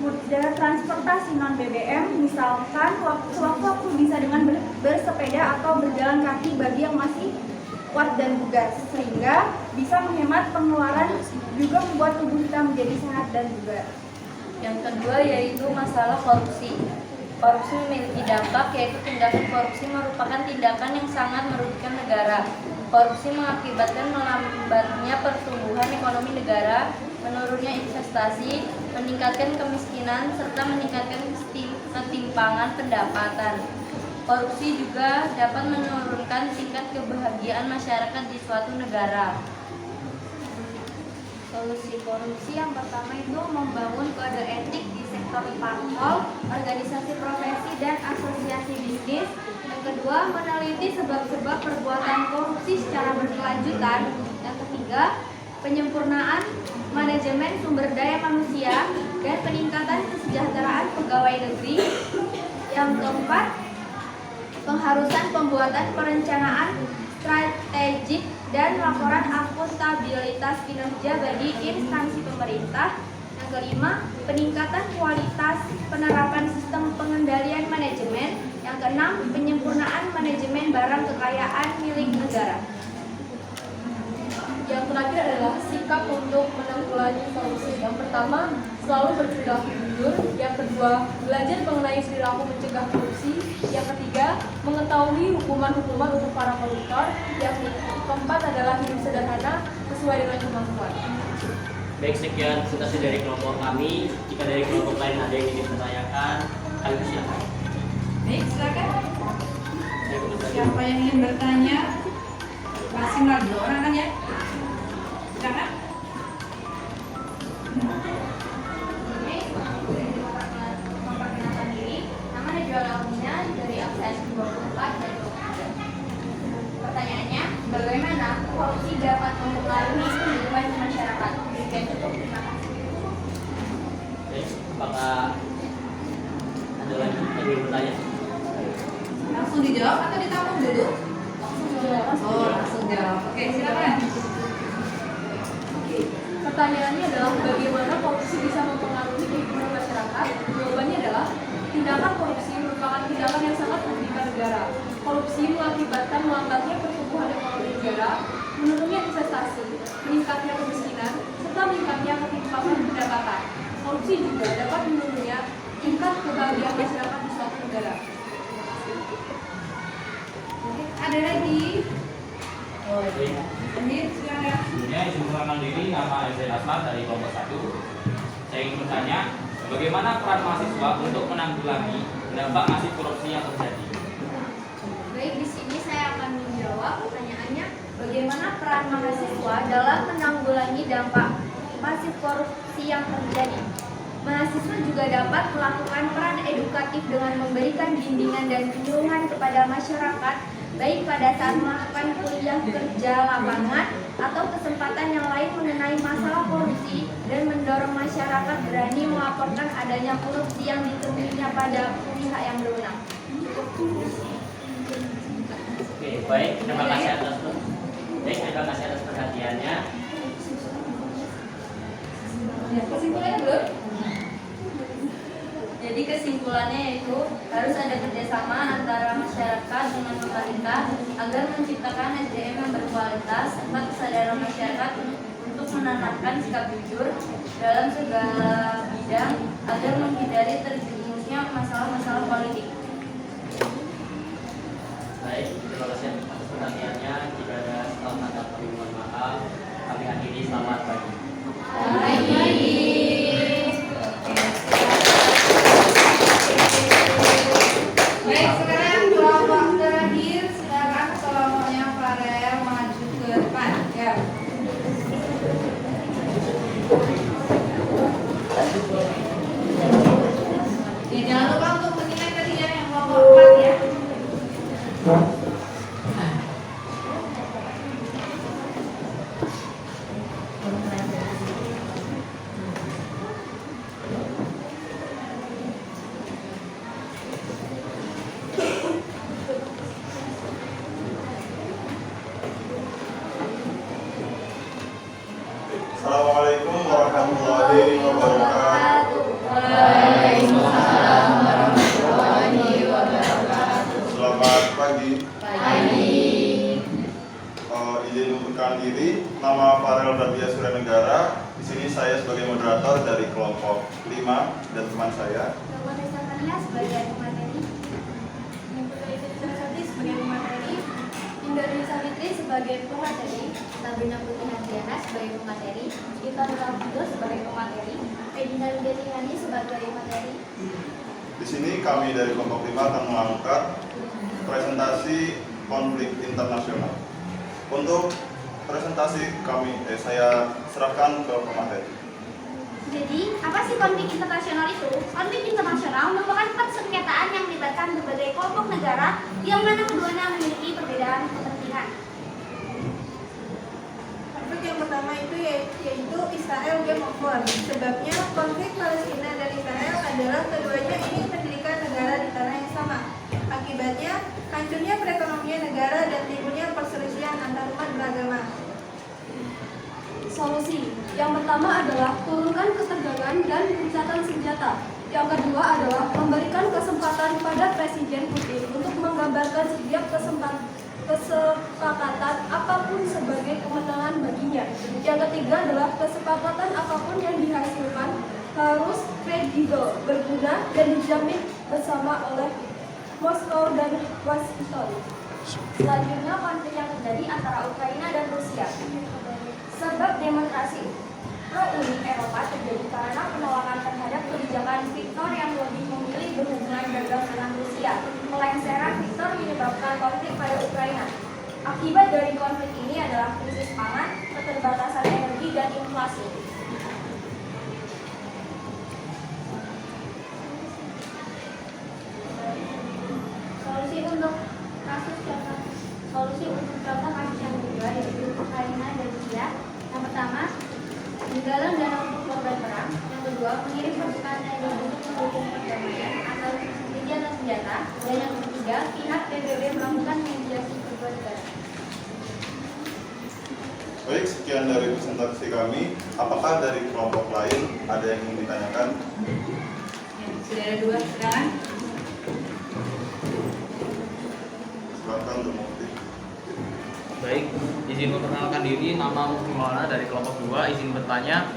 moda transportasi non-BBM, misalkan waktu-waktu bisa dengan bersepeda atau berjalan kaki bagi yang masih kuat dan bugar, sehingga bisa menghemat pengeluaran, juga membuat tubuh kita menjadi sehat dan bugar. Yang kedua yaitu masalah korupsi. Korupsi memiliki dampak, yaitu tindakan korupsi merupakan tindakan yang sangat merugikan negara. Korupsi mengakibatkan melambatnya pertumbuhan ekonomi negara, menurunnya investasi, meningkatkan kemiskinan, serta meningkatkan ketimpangan pendapatan. Korupsi juga dapat menurunkan tingkat kebahagiaan masyarakat di suatu negara. Solusi korupsi yang pertama itu membangun kode etik di sektor seperti parpol, organisasi profesi, dan asosiasi bisnis. Yang kedua, meneliti sebab-sebab perbuatan korupsi secara berkelanjutan. Yang ketiga, penyempurnaan manajemen sumber daya manusia dan peningkatan kesejahteraan pegawai negeri. Yang keempat, pengharusan pembuatan perencanaan strategik dan laporan akuntabilitas kinerja bagi instansi pemerintah. Yang kelima, peningkatan kualitas penerapan sistem pengendalian manajemen. Yang keenam, penyempurnaan manajemen barang kekayaan milik negara. Yang terakhir adalah sikap untuk menanggulangi korupsi. Yang pertama, selalu berperilaku jujur. Yang kedua, belajar mengenai perilaku mencegah korupsi. Yang ketiga, mengetahui hukuman-hukuman untuk para koruptor. Yang keempat adalah hidup sederhana sesuai dengan kemampuan. Baik, sekian presentasi dari kelompok kami. Jika dari kelompok lain ada yang ingin ditanyakan, kami silakan. Baik, silakan. Siapa yang ingin bertanya? Maksimal 2 orang kan ya? Silakan. Memperkenalkan diri, nama dan juga alamatnya dari absen 24 dan 23. Pertanyaannya, bagaimana korupsi dapat mempengaruhi kehidupan masyarakat? Sekian cukup, terima kasih. Baik, apakah ada lagi yang ingin bertanya? Langsung dijawab atau ditampung dulu? Oh, langsung jawab. Oke, silakan. Pertanyaannya adalah bagaimana korupsi bisa mempengaruhi kehidupan masyarakat? Jawabannya adalah tindakan korupsi merupakan tindakan yang sangat merugikan negara. Korupsi mengakibatkan melambatnya pertumbuhan ekonomi negara, menurunnya investasi, meningkatnya kemiskinan, serta meningkatnya ketimpangan pendapatan. Korupsi juga dapat menurunnya tingkat kebahagiaan masyarakat di suatu negara. Ada lagi? Oh, iya. Lanjut, silakan. Sebelumnya izin mengenalkan diri, nama Ezra Asmar dari kelompok 1. Saya ingin bertanya, bagaimana peran mahasiswa untuk menanggulangi dampak masif korupsi yang terjadi? Baik, di sini saya akan menjawab pertanyaannya, bagaimana peran mahasiswa dalam menanggulangi dampak masif korupsi yang terjadi. Mahasiswa juga dapat melakukan peran edukatif dengan memberikan bimbingan dan penyuluhan kepada masyarakat, baik pada saat melakukan kuliah kerja lapangan atau kesempatan yang lain mengenai masalah korupsi, dan mendorong masyarakat berani melaporkan adanya korupsi yang ditemuinya pada pihak yang berwenang. Oke, baik. Terima kasih atas perhatiannya. Ya, kesimpulannya belum? Jadi kesimpulannya yaitu harus ada kerjasama antara masyarakat dengan pemerintah agar menciptakan SDM yang berkualitas serta kesadaran masyarakat untuk menanamkan sikap jujur dalam segala bidang agar menghindari terjerumusnya masalah-masalah politik. Baik, terima kasih atas perhatiannya. Jika ada salah kata kami mohon maaf. Kami akhiri, selamat pagi. Baik, sekarang kelompok terakhir, silakan kelompoknya Farel maju ke depan. Ya. Ya, jangan lupa untuk menilai kalian yang kelompok 4 ya. Assalamualaikum warahmatullahi wabarakatuh. Selamat pagi. Izin memperkenalkan diri, nama Farel Rabia Suryanegara. Di sini saya sebagai moderator dari kelompok 5 dan teman saya. Sebagai pemateri, Sebagai pemateri, Indah Savitri sebagai pemateri, Sabrina Putri Handiana sebagai pemateri, Ita Nurul sebagai pemateri, Edina Ludetingani sebagai pemateri. Di sini kami dari kelompok 5 akan mengangkat presentasi konflik internasional. Untuk presentasi kami, saya serahkan ke pemateri. Jadi, apa sih konflik internasional itu? Konflik internasional merupakan persengketaan yang melibatkan berbagai kelompok negara yang mana keduanya memiliki perbedaan kepentingan. Konflik yang pertama itu yaitu Israel Game of War. Sebabnya konflik Palestina dan Israel adalah keduanya ingin mendirikan negara di tanah yang sama. Akibatnya, hancurnya perekonomian negara dan timbulnya perselisihan antar umat beragama. Solusi yang pertama adalah turunkan ketegangan dan gencatan senjata. Yang kedua adalah memberikan kesempatan pada Presiden Putin untuk menggambarkan setiap kesepakatan apapun sebagai kemenangan baginya. Yang ketiga adalah kesepakatan apapun yang dihasilkan harus kredibel, berguna, dan dijamin bersama oleh Moskow dan Washington. Selanjutnya konflik yang terjadi antara Ukraina dan Rusia. Sebab demonstrasi pro-Uni Eropa terjadi karena penolakan terhadap kebijakan Viktor yang lebih memilih berhubungan dagang dengan Rusia. Pelengseran Viktor menyebabkan konflik pada Ukraina. Akibat dari konflik ini adalah krisis pangan, keterbatasan energi, dan inflasi. Solusi untuk contoh kasus yang kedua yaitu Ukraina dan Rusia. Yang pertama, menggalang dana untuk korban perang. Yang kedua, mengirim pasukan TNI untuk mendukung perdamaian atau persetujuan senjata. Dan yang ketiga, pihak PBB melakukan mediasi kedua negara. Baik, sekian dari presentasi kami. Apakah dari kelompok lain ada yang ingin ditanyakan? Sudah ada dua, silakan. Silakan untuk Mufti. Baik, izin memperkenalkan diri, nama Mufti Maulana dari kelompok 2. Izin bertanya,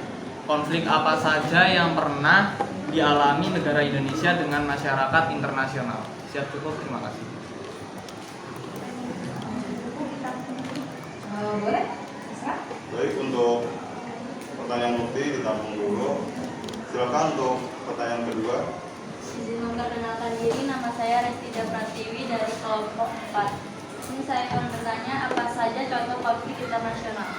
konflik apa saja yang pernah dialami negara Indonesia dengan masyarakat internasional? Siap cukup, terima kasih. Boleh? Baik, untuk pertanyaan Mufti ditampung dulu. Silakan untuk pertanyaan kedua. Izin memperkenalkan diri, nama saya Restida Pratiwi dari kelompok 4. Ini saya akan bertanya apa saja contoh konflik internasional.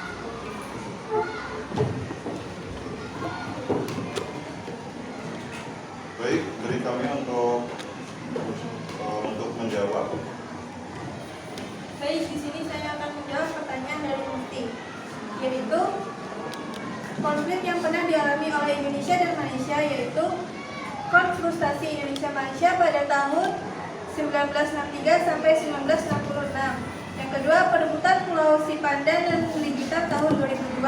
Baik, beri kami untuk menjawab. Baik, di sini saya akan menjawab pertanyaan dari Mufti, yaitu konflik yang pernah dialami oleh Indonesia dan Malaysia, yaitu konfrontasi Indonesia-Malaysia pada tahun 1963 sampai 1966. Yang kedua, perebutan Pulau Sipandan dan Ligitan tahun 2002,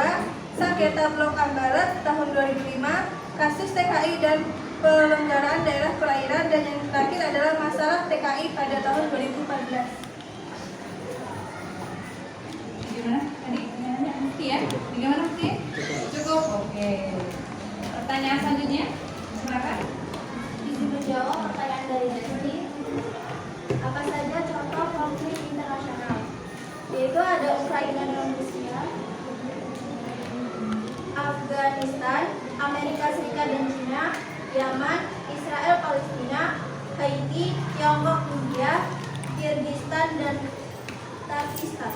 sengketa Blok A Barat tahun 2005, kasus TKI dan pelanggaran daerah perairan, dan yang terakhir adalah masalah TKI pada tahun 2014. Gimana? Tadi pertanyaannya Mufti ya? Bagaimana Mufti? Cukup? Oke. Pertanyaan selanjutnya, silakan. Izin menjawab pertanyaan dari Desi. Apa saja contoh konflik internasional? Yaitu ada Ukraina dan Rusia, Afghanistan, Amerika Serikat dan China, Yaman, Israel, Palestina, Haiti, Tiongkok, India, Kyrgyzstan, dan Tajikistan.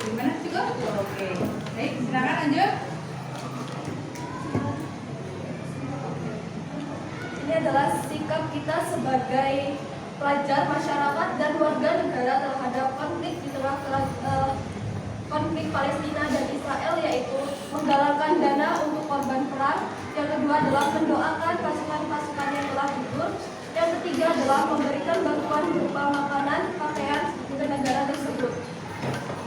Gimana? Cukup? Oke. Baik, silakan lanjut. Ini adalah sikap kita sebagai pelajar, masyarakat, dan warga negara terhadap konflik di tengah konflik Palestina dan Israel, yaitu menggalakkan dana untuk korban perang. Yang kedua adalah mendoakan pasukan-pasukan yang telah gugur. Yang ketiga adalah memberikan bantuan berupa makanan, pakaian ke negara tersebut.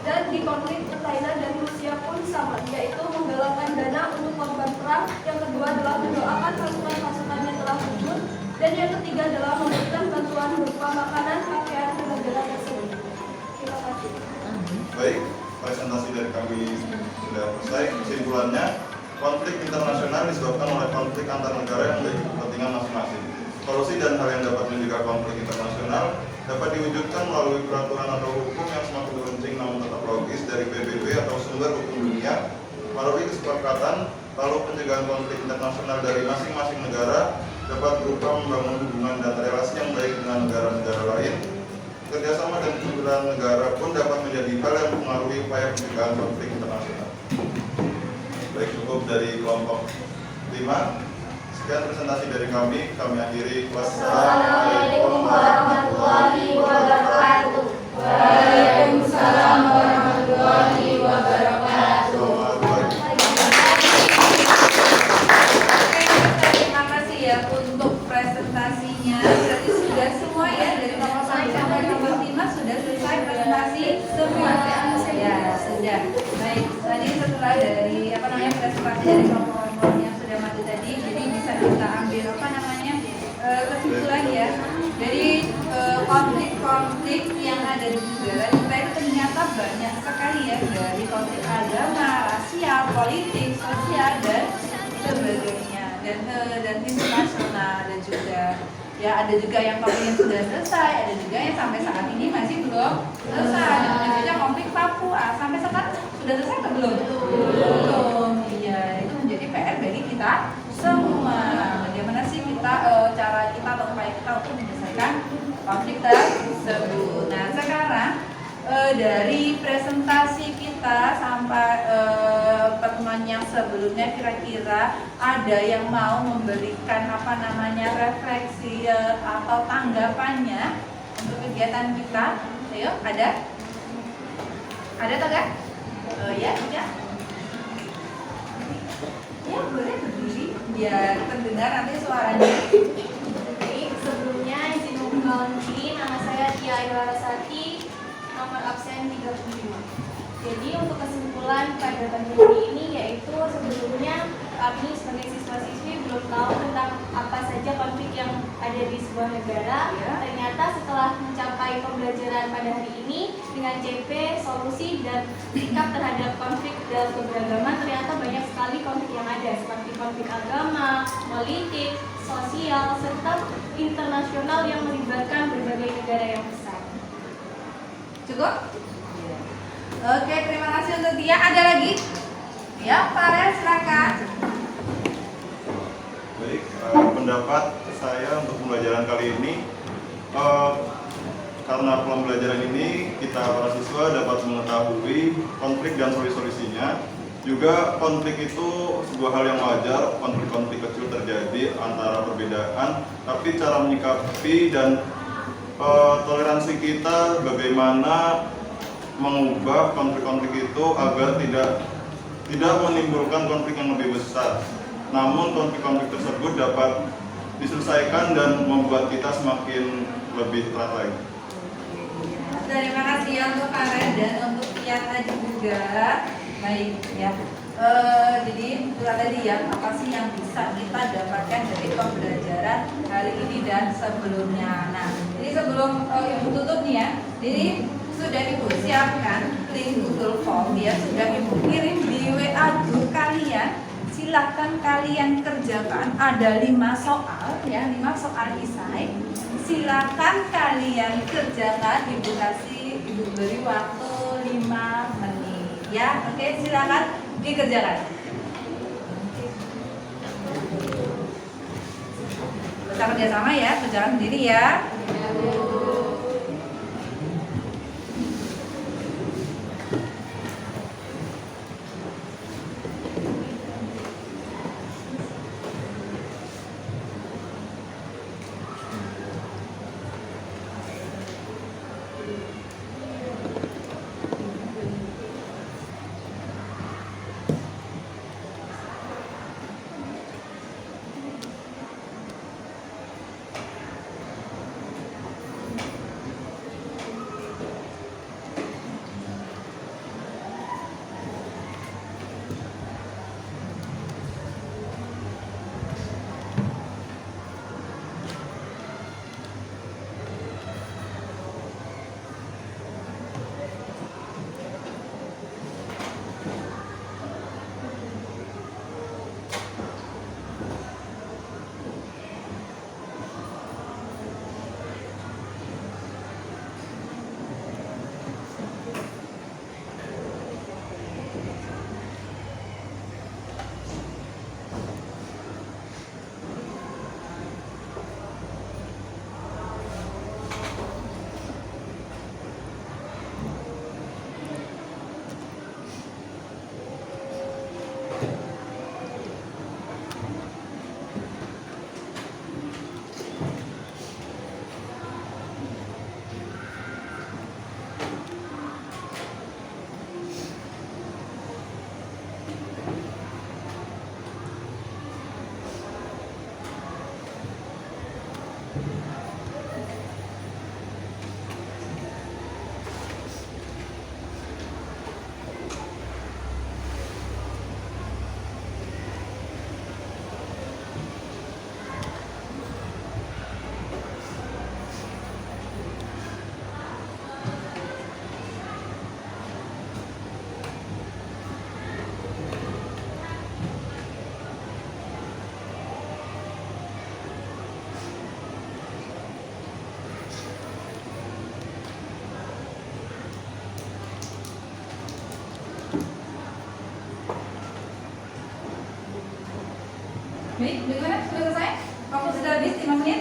Dan di konflik Ukraina dan Rusia pun sama, yaitu menggalakkan dana untuk korban perang. Yang kedua adalah mendoakan pasukan-pasukan yang telah gugur. Dan yang ketiga adalah memberikan bantuan berupa makanan, pakaian ke negara tersebut. Terima kasih. Baik, presentasi dari kami sudah selesai. Kesimpulannya, konflik internasional disebabkan oleh konflik antar negara yang memiliki kepentingan masing-masing. Solusi dan hal yang dapat mencegah konflik internasional dapat diwujudkan melalui peraturan atau hukum yang semakin runcing namun tetap logis dari PBB atau sumber hukum dunia, melalui kesepakatan lalu pencegahan konflik internasional dari masing-masing negara dapat berupa membangun hubungan dan relasi yang baik dengan negara-negara lain. Kerjasama dan kebenaran negara pun dapat menjadi hal yang mempengaruhi upaya pencegahan konflik internasional. Baik, baik, cukup dari kelompok 5. Sekian presentasi dari kami akhiri. Wassalamualaikum warahmatullahi wabarakatuh. Waalaikumsalam warahmatullahi wabarakatuh. Terima kasih ya untuk presentasinya. Berarti sudah semua ya, dari nomor 1 sampai nomor 5 sudah selesai presentasi semua. Ya sudah. Baik. Tadi setelah dari presentasi dari kelompok yang sudah maju tadi, jadi bisa kita ambil kesimpulan ya. Jadi konflik-konflik yang ada di negara kita itu ternyata banyak sekali ya, dari konflik agama, rasial, politik, sosial dan sebagainya, dan internasional, dan juga ya ada juga yang konflik yang sudah selesai, ada juga yang sampai saat ini masih belum selesai. Contohnya konflik Papua sampai sekarang sudah selesai atau belum? Belum. Iya, itu menjadi PR bagi kita semua. Bagaimana sih cara kita atau upaya kita untuk menyelesaikan konflik tersebut. Nah, sekarang dari presentasi kita sampai pertemuan yang sebelumnya, kira-kira ada yang mau memberikan refleksi atau tanggapannya untuk kegiatan kita? Ayo, ada? Ada atau enggak? Ya. Ya, boleh berdiri biar terdengar nanti suaranya. Jadi sebelumnya izin memperkenalkan diri, nama saya Tia Aylarasati, nomor absen 35. Jadi untuk kesimpulan pada pagi ini yaitu sebelumnya kami sebagai siswa-siswi belum tahu tentang apa saja konflik yang ada di sebuah negara. Ternyata setelah mencapai pembelajaran pada hari ini dengan CP, solusi dan sikap terhadap konflik dalam keberagaman, ternyata banyak sekali konflik yang ada seperti konflik agama, politik, sosial, serta internasional yang melibatkan berbagai negara yang besar. Cukup? Oke, terima kasih untuk dia. Ada lagi? Ya, Pak Rel, silakan. Baik, pendapat saya untuk pembelajaran kali ini, karena pembelajaran ini kita para siswa dapat mengetahui konflik dan solusi-solusinya. Juga konflik itu sebuah hal yang wajar, konflik-konflik kecil terjadi antara perbedaan, tapi cara menyikapi dan toleransi kita bagaimana mengubah konflik-konflik itu agar tidak menimbulkan konflik yang lebih besar. Namun konflik-konflik tersebut dapat diselesaikan dan membuat kita semakin lebih erat lagi. Terima kasih ya untuk Karen dan untuk Tiana juga. Baik ya. Jadi itulah tadi ya, apa sih yang bisa kita dapatkan dari pembelajaran hari ini dan sebelumnya. Nah, jadi sebelum Ibu tutup nih ya, jadi sudah Ibu siapkan link Google Form ya, sudah Ibu kirim di WA grup kalian. Silahkan kalian kerjakan, ada 5 soal ya, 5 soal esai. Silakan kalian kerjakan, Ibu beri waktu 5 menit ya. Oke, silakan dikerjakan. Kita kerjasama ya, kerjakan sendiri ya. Bagaimana? Sudah selesai? Waktu sudah habis 5 menit?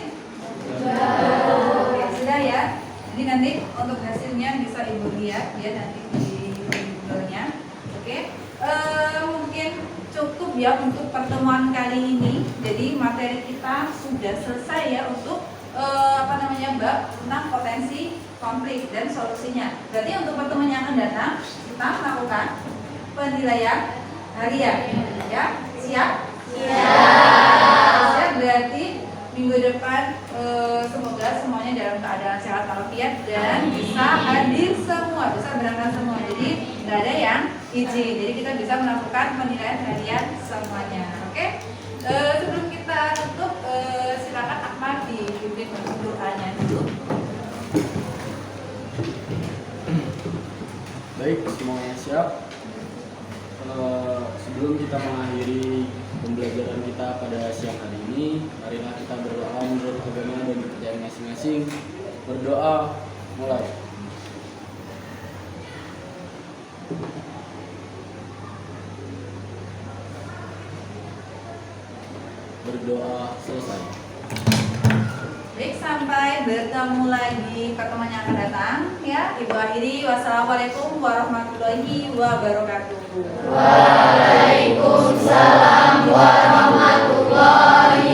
Oke, sudah ya. Jadi nanti untuk hasilnya bisa Ibu lihat ya nanti di Google-nya. Oke. Mungkin cukup ya untuk pertemuan kali ini. Jadi materi kita sudah selesai ya untuk bab tentang potensi konflik dan solusinya. Berarti untuk pertemuan yang akan datang kita melakukan penilaian harian. Ya, siap? Siap. Berarti minggu depan semoga semuanya dalam keadaan sehat walafiat dan bisa hadir semua, bisa berangkat semua. Jadi tidak ada yang izin. Jadi kita bisa melakukan penilaian harian semuanya. Oke? Sebelum kita tutup, silakan Ahmad dipimpin untuk doanya dulu. Baik, semuanya siap. Sebelum kita mengakhiri pembelajaran kita pada siang hari ini, marilah kita berdoa menurut agama dan kepercayaan masing-masing. Berdoa, mulai. Berdoa selesai. Baik, sampai bertemu lagi pertemuan yang akan datang ya. Ibu akhiri, wassalamualaikum warahmatullahi wabarakatuh. Waalaikumsalam warahmatullahi